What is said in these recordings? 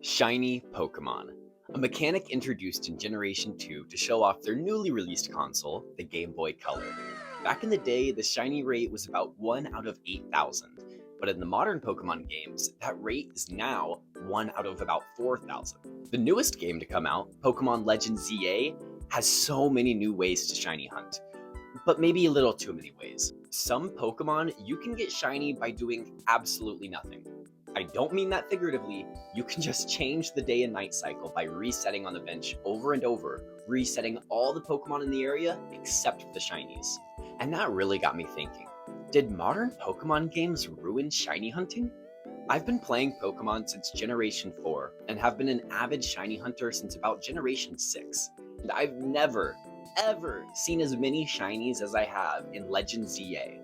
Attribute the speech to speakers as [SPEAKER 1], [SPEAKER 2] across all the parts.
[SPEAKER 1] Shiny Pokemon, a mechanic introduced in Generation 2 to show off their newly released console, the Game Boy Color. Back in the day, the shiny rate was about 1 out of 8,000, but in the modern Pokemon games, that rate is now 1 out of about 4,000. The newest game to come out, Pokemon Legends ZA, has so many new ways to shiny hunt, but maybe a little too many ways. Some Pokemon you can get shiny by doing absolutely nothing. I don't mean that figuratively. You can just change the day and night cycle by resetting on the bench over and over, resetting all the Pokemon in the area except for the shinies. And that really got me thinking, did modern Pokemon games ruin shiny hunting? I've been playing Pokemon since Generation 4 and have been an avid shiny hunter since about Generation 6. And I've never, ever seen as many shinies as I have in Legends ZA.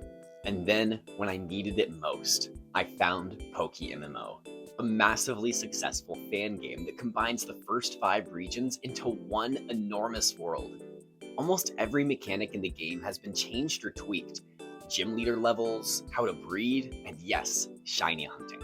[SPEAKER 1] And then, when I needed it most, I found PokeMMO, a massively successful fan game that combines the first 5 regions into one enormous world. Almost every mechanic in the game has been changed or tweaked. Gym leader levels, how to breed, and yes, shiny hunting.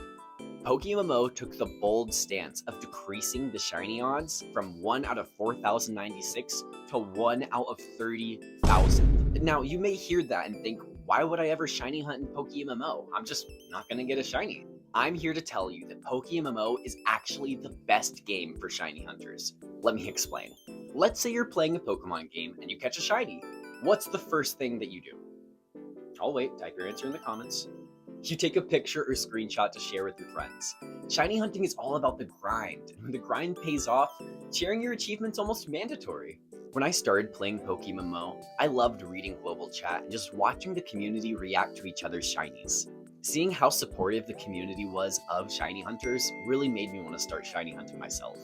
[SPEAKER 1] PokeMMO took the bold stance of decreasing the shiny odds from 1 out of 4,096 to 1 out of 30,000. Now, you may hear that and think, why would I ever shiny hunt in PokeMMO? I'm just not gonna get a shiny. I'm here to tell you that PokeMMO is actually the best game for shiny hunters. Let me explain. Let's say you're playing a Pokemon game and you catch a shiny. What's the first thing that you do? I'll wait, type your answer in the comments. You take a picture or screenshot to share with your friends. Shiny hunting is all about the grind, and when the grind pays off, sharing your achievements almost mandatory. When I started playing PokeMMO, I loved reading global chat and just watching the community react to each other's shinies. Seeing how supportive the community was of shiny hunters really made me want to start shiny hunting myself.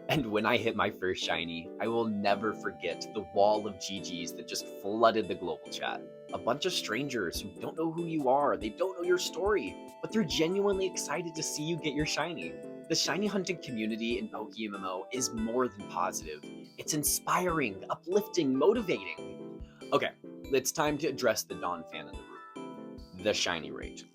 [SPEAKER 1] And when I hit my first shiny, I will never forget the wall of GGs that just flooded the global chat. A bunch of strangers who don't know who you are, they don't know your story, but they're genuinely excited to see you get your shiny. The shiny hunting community in PokeMMO is more than positive. It's inspiring, uplifting, motivating. Okay, it's time to address the Dawn fan in the room. The shiny rate.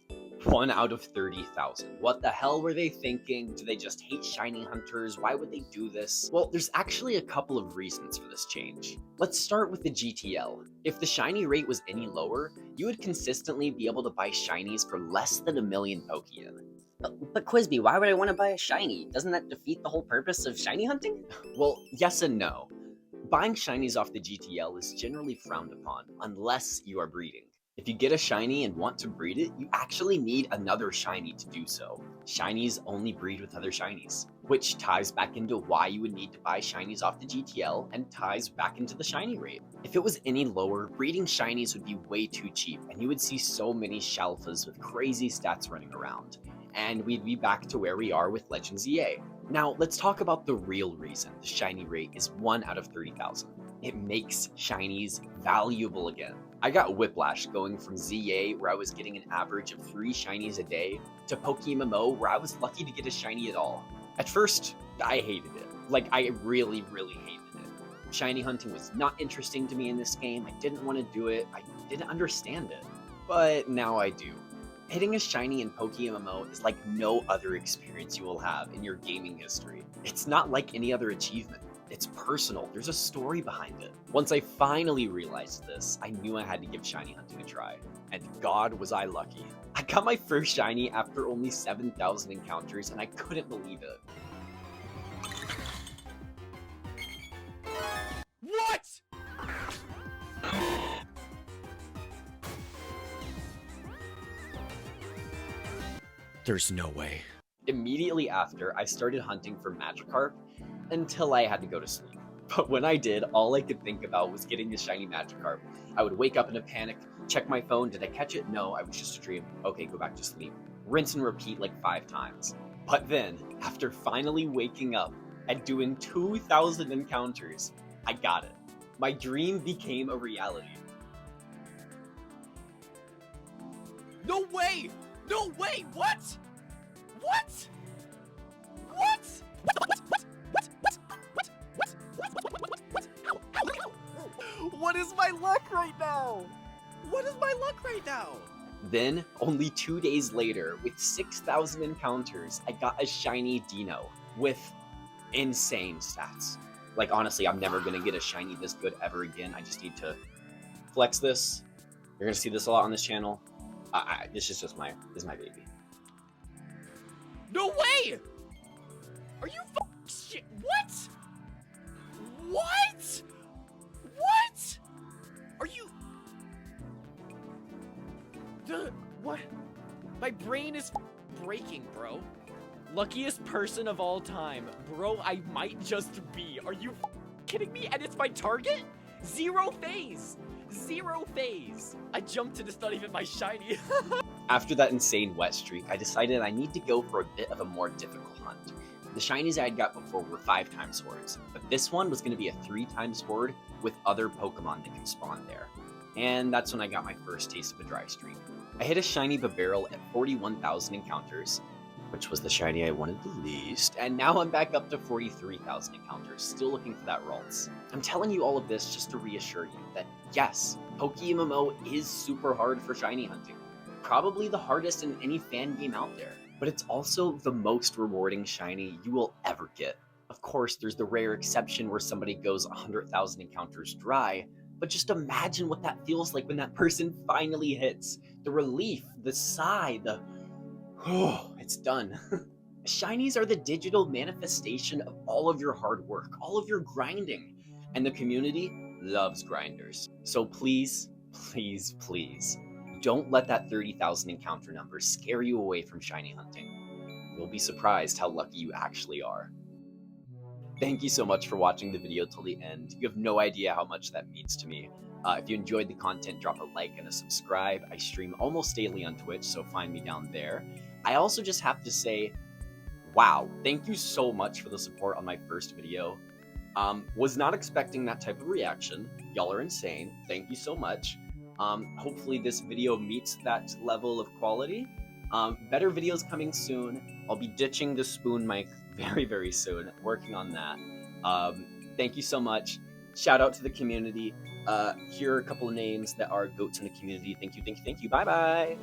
[SPEAKER 1] 1 out of 30,000. What the hell were they thinking? Do they just hate shiny hunters? Why would they do this? Well, there's actually a couple of reasons for this change. Let's start with the GTL. If the shiny rate was any lower, you would consistently be able to buy shinies for less than 1 million Pokeyen.
[SPEAKER 2] But Quisby, why would I want to buy a shiny? Doesn't that defeat the whole purpose of shiny hunting?
[SPEAKER 1] Well, yes and no. Buying shinies off the GTL is generally frowned upon, unless you are breeding. If you get a shiny and want to breed it, you actually need another shiny to do so. Shinies only breed with other shinies, which ties back into why you would need to buy shinies off the GTL and ties back into the shiny rate. If it was any lower, breeding shinies would be way too cheap and you would see so many Shalfas with crazy stats running around. And we'd be back to where we are with Legends EA. Now, let's talk about the real reason the shiny rate is 1 out of 30,000. It makes shinies valuable again. I got whiplash going from ZA, where I was getting an average of 3 shinies a day, to PokeMMO, where I was lucky to get a shiny at all. At first, I hated it. Like, I really, really hated it. Shiny hunting was not interesting to me in this game. I didn't want to do it. I didn't understand it. But now I do. Hitting a shiny in PokeMMO is like no other experience you will have in your gaming history. It's not like any other achievement. It's personal. There's a story behind it. Once I finally realized this, I knew I had to give shiny hunting a try. And God was I lucky. I got my first shiny after only 7,000 encounters and I couldn't believe it.
[SPEAKER 3] What? There's no way.
[SPEAKER 1] Immediately after, I started hunting for Magikarp until I had to go to sleep. But when I did, all I could think about was getting the shiny Magikarp. I would wake up in a panic, check my phone, did I catch it? No, I was just a dream. Okay, go back to sleep. Rinse and repeat like 5 times. But then, after finally waking up and doing 2,000 encounters, I got it. My dream became a reality.
[SPEAKER 3] No way! No way! What? What? What? What is my luck right now? What is my luck right now?
[SPEAKER 1] Then, only 2 days later, with 6,000 encounters, I got a shiny Dino. with insane stats. Like, honestly, I'm never gonna get a shiny this good ever again. I just need to flex this. You're gonna see this a lot on this channel. This is just my baby.
[SPEAKER 3] No way! Are you shit? What? What? What? Are you? What? My brain is breaking, bro. Luckiest person of all time. Bro, I might just be. Are you kidding me? And it's my target? Zero phase. Zero phase. I jumped and it's not even my shiny.
[SPEAKER 1] After that insane wet streak, I decided I need to go for a bit of a more difficult hunt. The shinies I had got before were 5x swords, but this one was going to be a 3x sword with other Pokemon that can spawn there. And that's when I got my first taste of a dry streak. I hit a shiny Barrel at 41,000 encounters, which was the shiny I wanted the least, and now I'm back up to 43,000 encounters, still looking for that Ralts. I'm telling you all of this just to reassure you that yes, PokeMMO is super hard for shiny hunting. Probably the hardest in any fan game out there, but it's also the most rewarding shiny you will ever get. Of course, there's the rare exception where somebody goes 100,000 encounters dry, but just imagine what that feels like when that person finally hits. The relief, the sigh, the oh, it's done. Shinies are the digital manifestation of all of your hard work, all of your grinding, and the community loves grinders. So please, please, please, don't let that 30,000 encounter number scare you away from shiny hunting. You'll be surprised how lucky you actually are. Thank you so much for watching the video till the end. You have no idea how much that means to me. If you enjoyed the content, drop a like and a subscribe. I stream almost daily on Twitch, so find me down there. I also just have to say, wow, thank you so much for the support on my first video. Was not expecting that type of reaction. Y'all are insane. Thank you so much. Hopefully this video meets that level of quality. Better videos coming soon. I'll be ditching the spoon mic very, very soon. Working on that. Thank you so much. Shout out to the community. Here are a couple of names that are goats in the community. Thank you, thank you, thank you. Bye-bye.